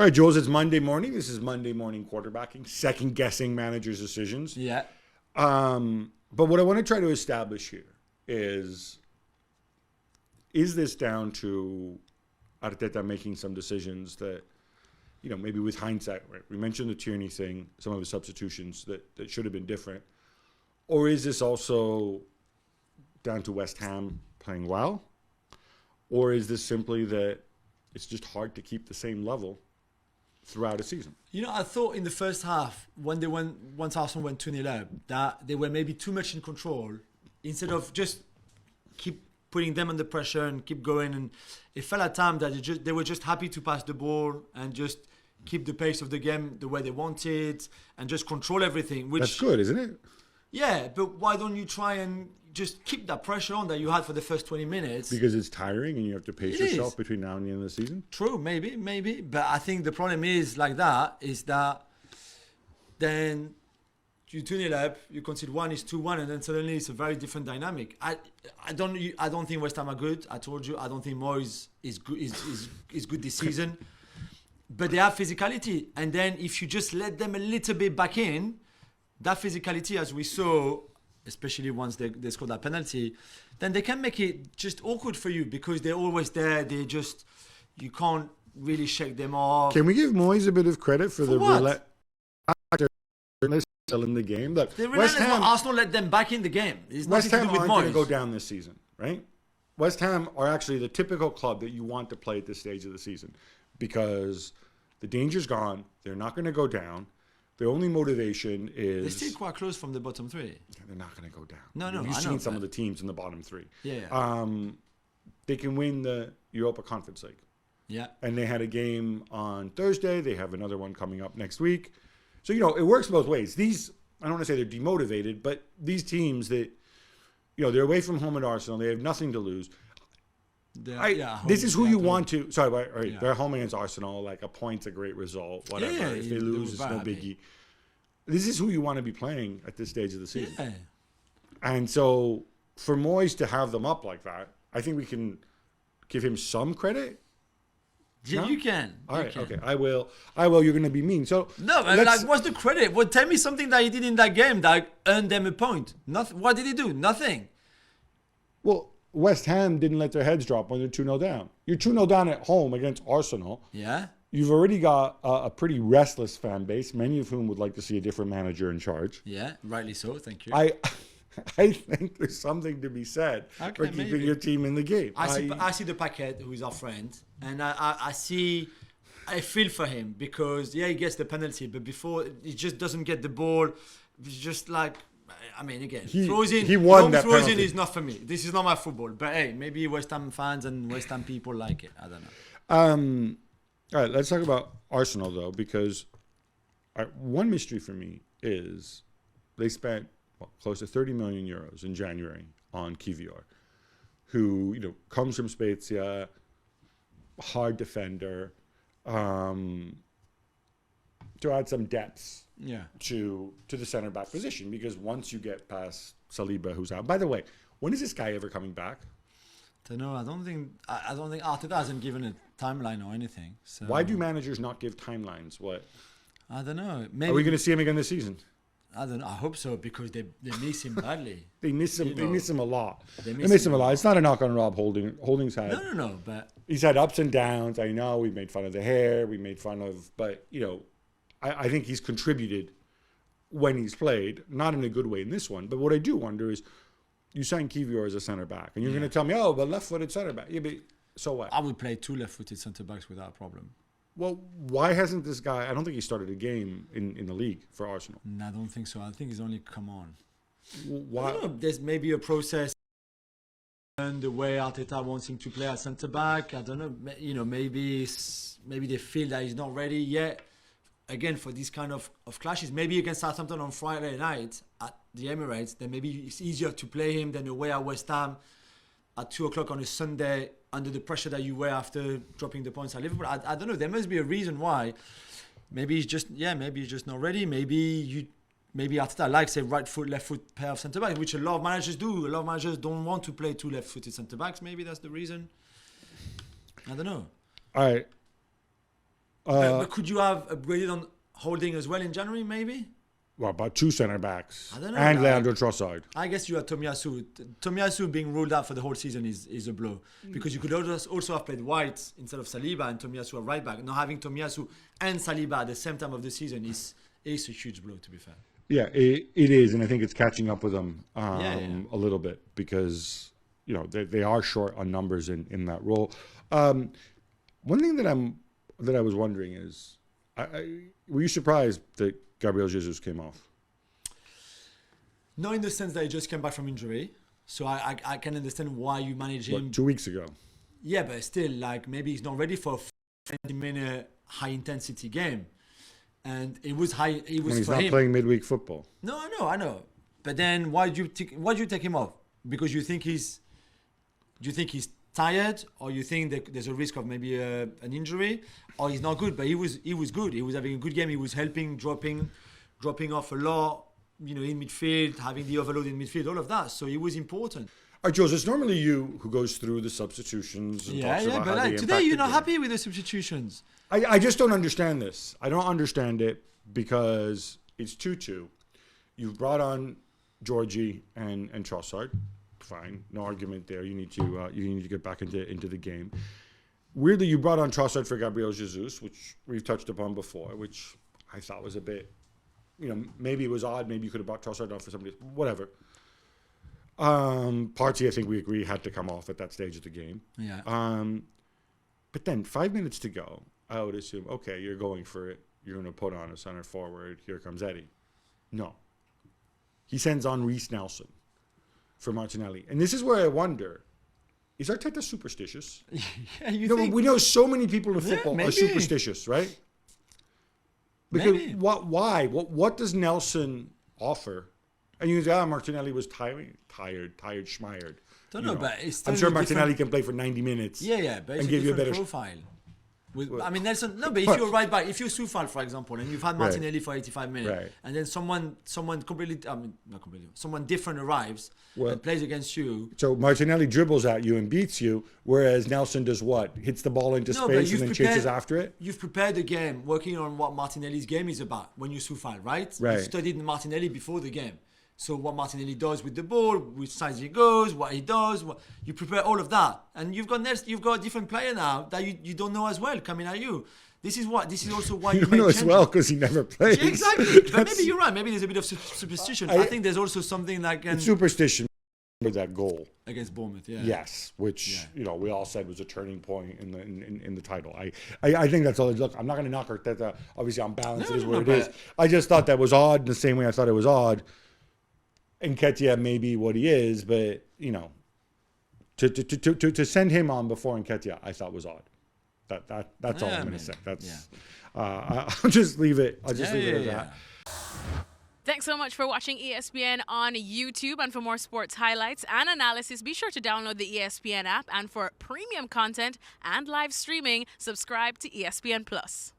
All right, Jules, it's Monday morning. This is Monday morning quarterbacking, second-guessing managers' decisions. Yeah. But what I want to try to establish here is this down to Arteta making some decisions that, maybe with hindsight, right? We mentioned the Tierney thing, some of the substitutions that should have been different. Or is this also down to West Ham playing well? Or is this simply that it's just hard to keep the same level throughout a season? I thought in the first half, once Arsenal went 2-0 up, that they were maybe too much in control instead of just keep putting them under pressure and keep going. And it felt at times that they were just happy to pass the ball and just keep the pace of the game the way they wanted and just control everything. That's good, isn't it? Yeah, but why don't you try and just keep that pressure on that you had for the first 20 minutes? Because it's tiring and you have to pace yourself between now and the end of the season? True, maybe. But I think the problem is that then you 2-0 up, you concede 1 is 2-1, and then suddenly it's a very different dynamic. I don't think West Ham are good. I told you, I don't think Moyes is good this season. But they have physicality. And then if you just let them a little bit back in, that physicality, as we saw, especially once they scored that penalty, then they can make it just awkward for you because they're always there. You can't really shake them off. Can we give Moyes a bit of credit for the what? Still in the game? Look, the West Ham, Arsenal let them back in the game. It's West Ham aren't going to go down this season, right? West Ham are actually the typical club that you want to play at this stage of the season because the danger's gone. They're not going to go down. Their only motivation is... They're still quite close from the bottom three. They're not going to go down. No, You've seen some of the teams in the bottom three. Yeah. They can win the Europa Conference League. Yeah. And they had a game on Thursday. They have another one coming up next week. So, it works both ways. These, I don't want to say they're demotivated, but these teams that, they're away from home at Arsenal. They have nothing to lose. This is who you want to. Sorry, they're home against Arsenal. Like a point's a great result. Whatever. Yeah, if they lose, it's no biggie. This is who you want to be playing at this stage of the season. Yeah. And so for Moyes to have them up like that, I think we can give him some credit. Yeah, no? You can. All right. Okay. I will. You're going to be mean. So no, what's the credit? Well, tell me something that he did in that game that earned them a point. Nothing. What did he do? Nothing. Well, West Ham didn't let their heads drop when they're 2-0 down. You're 2-0 down at home against Arsenal. Yeah. You've already got a pretty restless fan base, many of whom would like to see a different manager in charge. Yeah, rightly so. Thank you. I think there's something to be said for keeping your team in the game. I see the Paquet, who is our friend, and I feel for him because, he gets the penalty, but before, he just doesn't get the ball. It's just like... again, he won that frozen penalty. Is not for me. This is not my football. But hey, maybe West Ham fans and West Ham people like it. I don't know. All right, let's talk about Arsenal though, because one mystery for me is they spent close to 30 million euros in January on Kivior, who comes from Spezia, hard defender, to add some depth. Yeah. To the center back position, because once you get past Saliba, who's out. By the way, when is this guy ever coming back? I don't know. I don't think Arteta hasn't given a timeline or anything. So why do managers not give timelines? What? I don't know. Maybe, are we going to see him again this season? I don't know. I hope so because they miss him badly. They miss him. They miss him a lot. They miss him a lot. It's not a knock on Rob Holding's head. No. But he's had ups and downs. I know we made fun of the hair. We made fun of, but I think he's contributed when he's played, not in a good way in this one. But what I do wonder is, you sign Kivior as a center back, and you're going to tell me, but left-footed center back. Yeah, but so what? I would play 2 left-footed center backs without a problem. Well, why hasn't this guy? I don't think he started a game in the league for Arsenal. No, I don't think so. I think he's only come on. Why? I don't know. There's maybe a process. And the way Arteta wants him to play at centre back, I don't know. Maybe they feel that he's not ready yet. Again, for these kind of clashes, maybe against Southampton on Friday night at the Emirates, then maybe it's easier to play him than away at West Ham at 2:00 on a Sunday under the pressure that you were after dropping the points at Liverpool. I don't know. There must be a reason why. Maybe he's just not ready. Maybe Arteta likes a right foot, left foot pair of centre backs, which a lot of managers do. A lot of managers don't want to play 2 left-footed centre backs. Maybe that's the reason. I don't know. All right. But could you have upgraded on Holding as well in January, maybe? Well, about 2 centre backs I don't know, and like- Leandro Trossard. I guess you had Tomiyasu. Tomiyasu being ruled out for the whole season is a blow. Because you could also have played White instead of Saliba and Tomiyasu at right back. Now having Tomiyasu and Saliba at the same time of the season is a huge blow, to be fair. Yeah, it is, and I think it's catching up with them Yeah. a little bit because they are short on numbers in that role. One thing that I was wondering is, were you surprised that Gabriel Jesus came off? Not in the sense that he just came back from injury, so I can understand why you manage him. 2 weeks ago. Yeah, but still, like maybe he's not ready for a 20-minute high-intensity game, and it was high. It was When he's for not him. playing midweek football. No, I know. But then why do you take him off? Because you think he's tired, or you think that there's a risk of maybe an injury, or he's not good. But he was good. He was having a good game. He was helping, dropping off a lot, in midfield, having the overload in midfield, all of that. So he was important. All right, Jules, it's normally you who goes through the substitutions and talks about but how they today you're impact not the happy with the substitutions. game. I just don't understand this. I don't understand it because it's 2-2. You've brought on Georgie and Trossard. Fine, no argument there. You need to get back into the game. Weirdly, you brought on Trossard for Gabriel Jesus, which we've touched upon before, which I thought was a bit, maybe it was odd. Maybe you could have brought Trossard on for somebody else. Whatever. Partey, I think we agree, had to come off at that stage of the game. Yeah. But then 5 minutes to go, I would assume, okay, you're going for it. You're going to put on a center forward. Here comes Eddie. No. He sends on Reece Nelson for Martinelli. And this is where I wonder, is Arteta superstitious? Yeah, you think? We know so many people in football are maybe. superstitious, right? Because Maybe. why? What does Nelson offer? And you say, Martinelli was tired, schmired. Don't know, but it's still I'm sure a different- Martinelli can play for 90 minutes. Yeah, but it's and a give you a different better profile. Nelson. No, but if you're right back, if you're Soufal, for example, and you've had Martinelli for 85 minutes, Right. and then someone completely, not completely, someone different arrives and plays against you. So Martinelli dribbles at you and beats you, whereas Nelson does what? Hits the ball into No, but space and you've then prepared- chases after it? You've prepared the game, working on what Martinelli's game is about when you Soufal, right? Right. You studied Martinelli before the game. So what Martinelli does with the ball, which size he goes, what he does, you prepare all of that, and you've got a different player now that you don't know as well coming at you. This is also why you You make know as changes. well because he never plays. Yeah, exactly. But maybe you're right. Maybe there's a bit of superstition. I think there's also something that can Superstition with that goal. against Bournemouth. Yeah. Yes, which we all said was a turning point in the title. I think that's all. Look, I'm not going to knock Arteta. Obviously, on balance, it is what it is. I just thought that was odd in the same way I thought it was odd. Nketiah may be what he is, but to send him on before Nketiah, I thought was odd. That's all I'm going to say. That's I'll just leave it. I'll just leave it at that. Thanks so much for watching ESPN on YouTube. And for more sports highlights and analysis, be sure to download the ESPN app. And for premium content and live streaming, subscribe to ESPN Plus.